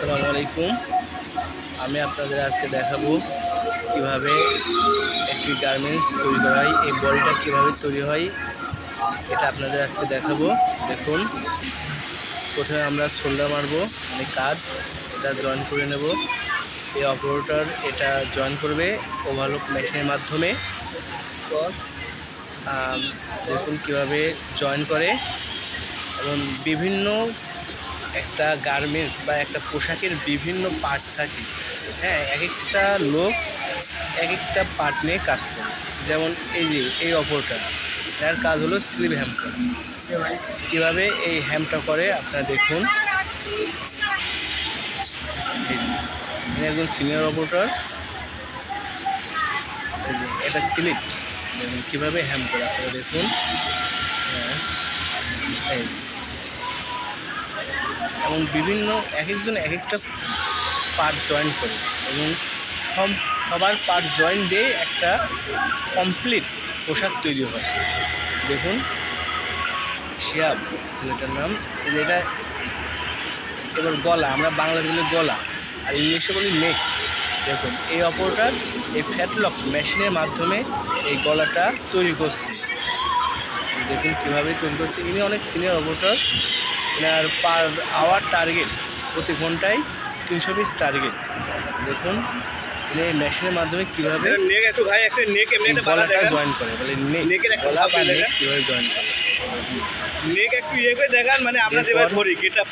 আসসালামু আলাইকুম। আমি আপনাদের আজকে দেখাবো কিভাবে একটি গার্মেন্টস তৈরি করা হয়, এই বডিটা কিভাবে তৈরি হয় এটা আপনাদের আজকে দেখাবো। দেখুন, প্রথমে আমরা সোল্ডার মারবো, মানে কাজ এটা জয়েন করে নেব। এই অপারেটর এটা জয়েন করবে ওভারলক মেশিনের মাধ্যমে। তো দেখুন কিভাবে জয়েন করে, এবং বিভিন্ন একটা গার্মেন্টস বা একটা পোশাকের বিভিন্ন পার্ট থাকে। হ্যাঁ, এক একটা লোক এক একটা পার্ট নিয়ে কাজ করে। যেমন এই যে এই অপরটা, এর কাজ হলো স্লিভ হ্যাম করা। কীভাবে এই হ্যামটা করে আপনারা দেখুন। ইনি একজন সিনিয়র অপারেটর। এটা স্লিভ, দেখুন কীভাবে হ্যাম করে আপনারা দেখুন। হ্যাঁ, এই এবং বিভিন্ন এক একজন এক একটা পার্ট জয়েন করে, এবং সবার পার্ট জয়েন দিয়ে একটা কমপ্লিট পোশাক তৈরি হয়। দেখুন, শিয়াব ছেলেটার নাম। এটা এবার গলা, আমরা বাংলাতে বলি গলা, আর ইংলিশে বলি নেক। দেখুন এই অপারেটর এই ফ্যাটলক মেশিনের মাধ্যমে এই গলাটা তৈরি করছে। দেখুন কীভাবে তৈরি করছে। ইনি অনেক সিনিয়র অপারেটর। এনার পার আওয়ার টার্গেট প্রতি ঘন্টায় 300 পিস টার্গেট। দেখুন এই মেশিনের মাধ্যমে কীভাবে গলাটা জয়েন করে, বলে গলা বা নেক কীভাবে জয়েন করে। নেক একটু ইয়ে করে দেখান, মানে আমরা যেভাবে ধরি এটা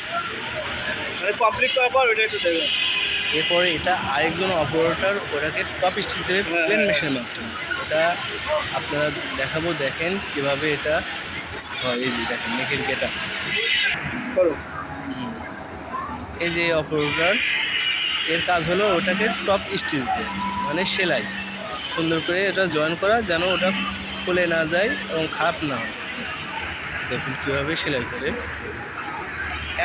মানে কমপ্লিট করার পর ওইটা একটু দেবেন। এরপরে এটা আরেকজন অপারেটর ওটাকে টপ স্টিচ দেবে প্লেন মেশিনের মাধ্যমে। ওটা আপনারা দেখাবো, দেখেন কিভাবে এটা হয়। এই যে দেখেন নেকের গেটা করো। এই যে অপারেটর, এর কাজ হলো ওটাকে টপ স্টিচ দেয়, মানে সেলাই সুন্দর করে এটা জয়েন করা, যেন ওটা খুলে না যায় এবং খারাপ না হয়। দেখুন কীভাবে সেলাই করে।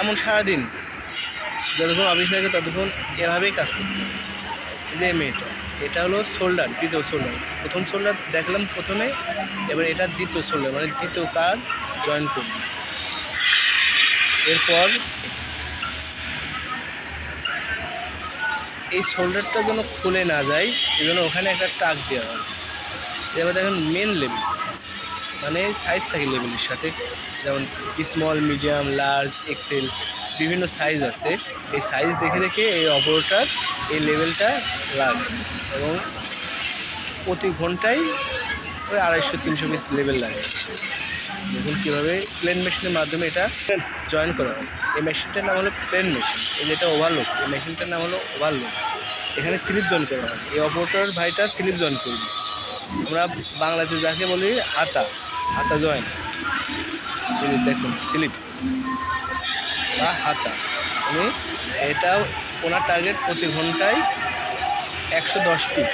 এমন সারাদিন যতক্ষণ অফিস লাগে ততক্ষণ এভাবেই কাজ করবে। যে মেয়েটা, এটা হলো শোল্ডার, দ্বিতীয় শোল্ডার। প্রথম শোল্ডার দেখলাম প্রথমে, এবার এটা দ্বিতীয় শোল্ডার, মানে দ্বিতীয় কাজ জয়েন করবে। এরপর এই শোল্ডারটা যেন খুলে না যায়, এই জন্য ওখানে একটা টাক দেওয়া হয়। এবার দেখেন মেন লেভেল, মানে সাইজ থাকে লেভেলের সাথে, যেমন স্মল, মিডিয়াম, লার্জ, এক্সেল, বিভিন্ন সাইজ আছে। এই সাইজ দেখে দেখে এই অপারেটর এই লেভেলটা লাগে, এবং প্রতি ঘন্টায় ওই 250-300 পিস লেভেল লাগে। দেখুন কীভাবে প্লেন মেশিনের মাধ্যমে এটা জয়েন করা হয়। এই মেশিনটার নাম হলো প্লেন মেশিন। এই যেটা ওভারলোক, এই মেশিনটার নাম হলো ওভারলোক। এখানে স্লিপ জয়েন করা হয়। এই অপারেটর ভাইটা স্লিপ জয়েন করবে। আমরা বাংলাতে যাকে বলি হাতা, হাতা জয়েন। এই যে দেখুন স্লিপ বা হাতা, মানে এটা ওনার টার্গেট প্রতি ঘন্টায় 110 পিস,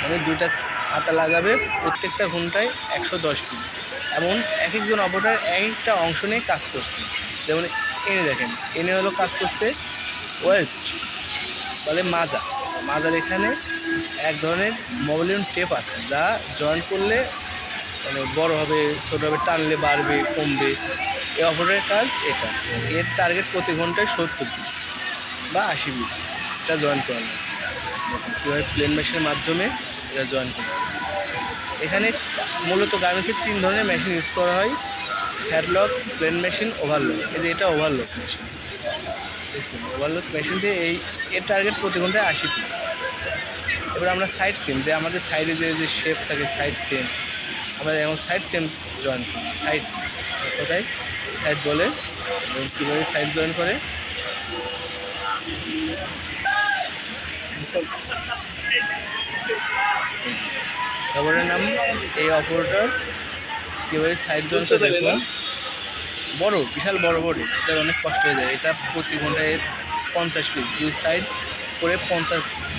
মানে দুইটা হাতা লাগাবে প্রত্যেকটা ঘন্টায় 110 পিস। এমন এক একজন অপারেটর এক একটা অংশ নিয়ে কাজ করছে। যেমন এনে দেখেন, এনে হলো কাজ করছে ওয়েস্ট, বলে মাজা। মাজার এখানে এক ধরনের মোবিলিয়ন টেপ আছে, যা জয়েন করলে মানে বড় হবে, ছোটো হবে, টানলে বাড়বে কমবে। এই অপারেটরের কাজ এটা। এর টার্গেট প্রতি ঘন্টায় 70 পিস বা 80 পিস এটা জয়েন করানো। কীভাবে প্লেন মেশিনের মাধ্যমে এটা জয়েন করা হয়। এখানে মূলত গার্মেন্টসের 3 ধরনের মেশিন ইউজ করা হয়: ফ্যাটলক, প্লেন মেশিন, ওভারলক। এই যে এটা ওভারলক মেশিন। দেখছেন, ওভারলক মেশিন দিয়ে এর টার্গেট প্রতি ঘন্টায় 80 পিস। এবার আমরা সাইড সেম, যে আমাদের সাইডে যে শেপ থাকে সাইড সেম, আমরা এখন সাইড সেম জয়েন করি। সাইড কোথায় সাইড বলে, এবং কীভাবে সাইড জয়েন করে। অপারেটরের নাম এই অপারেটর কীভাবে সাইড জয়েন করে দেখুন। বড়, বিশাল বড় বড়, এটা অনেক কষ্ট হয়ে যায়। এটা প্রতি ঘন্টায় 50 পিস, 2 সাইড করে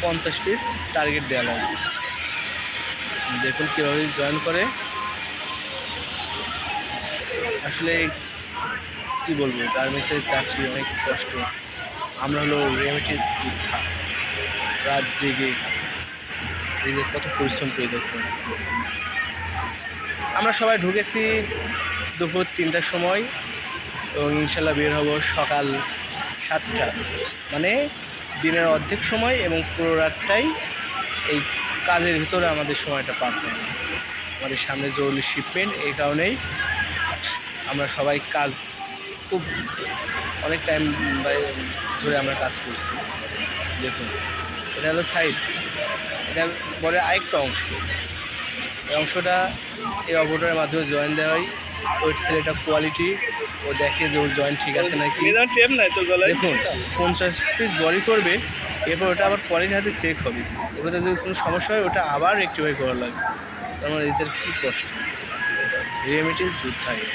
50 পিস টার্গেট দেওয়া লাগে। দেখুন কীভাবে জয়েন করে। আসলে কী বলবো, গার্মেন্টসের চাকরি অনেক কষ্ট। আমরা হলো রেমিটেন্স যোদ্ধা, রাত জেগে এই যে কত পরিশ্রম করে দেখুন। আমরা সবাই ঢুকেছি দুপুর 3টার সময়, এবং ইনশাল্লাহ বের হব সকাল 7টা, মানে দিনের অর্ধেক সময় এবং পুরো রাতটাই এই কাজের ভিতরে আমাদের সময়টা পার হবে। আমাদের সামনে জরুরি শিপমেন্ট, এই কারণেই আমরা সবাই কাজ খুব অনেক টাইম ধরে আমরা কাজ করছি। দেখুন এটা হলো সাইড, এটা পরে আরেকটা অংশ, এই অংশটা এই অপারেটরের মাধ্যমে জয়েন দেওয়া হয়। ওই ছেলেটা কোয়ালিটি, ও দেখে যে ওর জয়েন্ট ঠিক আছে নাকি। মেজার টেপ নাই তো গলায়। দেখুন 50 পিস বডি করবে, এরপর ওটা আবার পরের হাতে চেক হবে, ওটাতে যদি কোনো সমস্যা হয় ওটা আবার রেক্টিফাই করা লাগবে। তার মানে এদের কী কষ্ট, রেমিটেন্স দুধ থাকে।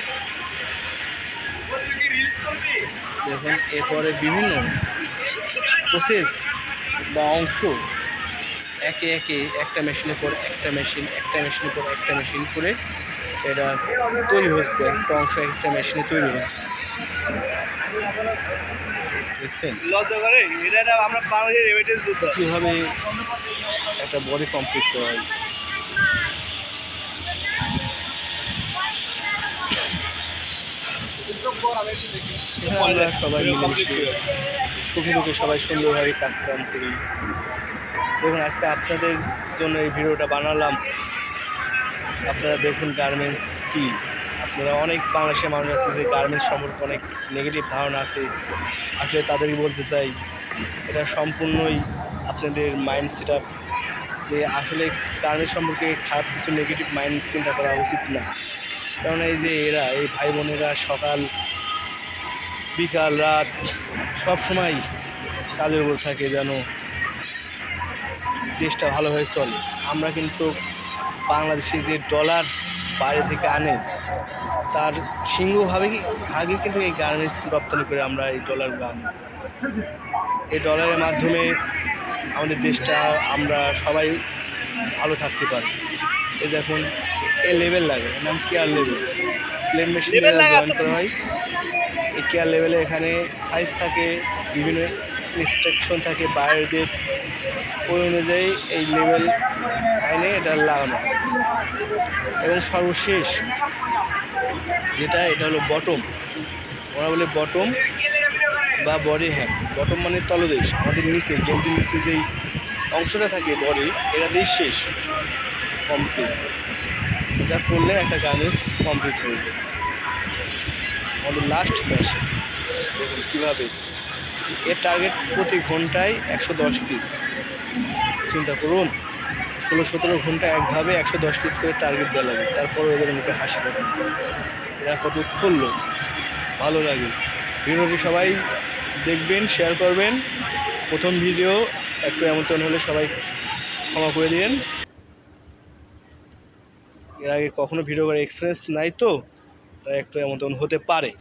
দেখুন এরপরে বিভিন্ন প্রসেস বা অংশ একে একে একটা মেশিনের পর একটা মেশিন, একটা মেশিনের পর একটা মেশিন করে এটা তৈরি হচ্ছে, একটা অংশ একটা মেশিনে তৈরি হচ্ছে। দেখছেন লজ্জা করে এটা আমরা বাংলাদেশের রেমিটেন্স দুধ। কীভাবে একটা বডি কমপ্লিট করা হয়। আমরা সবাই মিলেমিশে সুখে দুঃখে সবাই সুন্দরভাবে কাজ কাম করি। দেখুন আজকে আপনাদের জন্য এই ভিডিওটা বানালাম। আপনারা দেখুন গার্মেন্টস কী। আপনারা অনেক বাংলাদেশের মানুষ আছে যে গার্মেন্টস সম্পর্কে অনেক নেগেটিভ ধারণা আছে, আসলে তাদেরই বলতে চাই এটা সম্পূর্ণই আপনাদের মাইন্ড সেট আপ, যে আসলে গার্মেন্টস সম্পর্কে খারাপ কিছু নেগেটিভ মাইন্ড চিন্তা করা উচিত না। কারণ এই যে এরা এই ভাই বোনেরা সকাল বিকাল রাত সব সময় কাজের উপর থাকে যেন দেশটা ভালোভাবে চলে। আমরা কিন্তু বাংলাদেশে যে ডলার বাইরে থেকে আনে তার ভাগে কিন্তু এই গার্মেন্টস রপ্তানি করে আমরা এই ডলারগুলো আনি। এই ডলারের মাধ্যমে আমাদের দেশটা আমরা সবাই ভালো থাকতে পারি। এই দেখুন এই লেভেল লাগে, নাম care level, plain machine join করা হয়। এই কেয়ার লেভেলে এখানে সাইজ থাকে, বিভিন্ন ইনস্ট্রাকশন থাকে বাইরেদের, ওই অনুযায়ী এই লেভেল আইনে এটা লাগানো হয়। এবং সর্বশেষ যেটা, এটা হলো বটম, ওরা বলে বটম বা বডি হ্যান্ড। বটম মানে তলদেশ, আমাদের নিচে গেঞ্জির নিচে যেই অংশটা থাকে বডি, এটা দিয়েই শেষ কমপ্লিট। এটা করলে একটা গার্মেন্টস কমপ্লিট হয়ে যায়। আমাদের লাস্ট মেশিন দেখুন কীভাবে, এর টার্গেট প্রতি ঘন্টায় 110 পিস। চিন্তা করুন 16-17 ঘন্টা একভাবে 110 পিস করে টার্গেট দেওয়া লাগে, তারপর এদের মুখে হাসি পাবে, এরা কত উৎফুল্ল, ভালো লাগে। ভিডিওটি সবাই দেখবেন, শেয়ার করবেন। প্রথম ভিডিও, একটু এমন হলে সবাই ক্ষমা করে দিন। এর আগে কখনো ভিডিও করার এক্সপিরিয়েন্স নাই তো, তাই একটু এমন হতে পারে।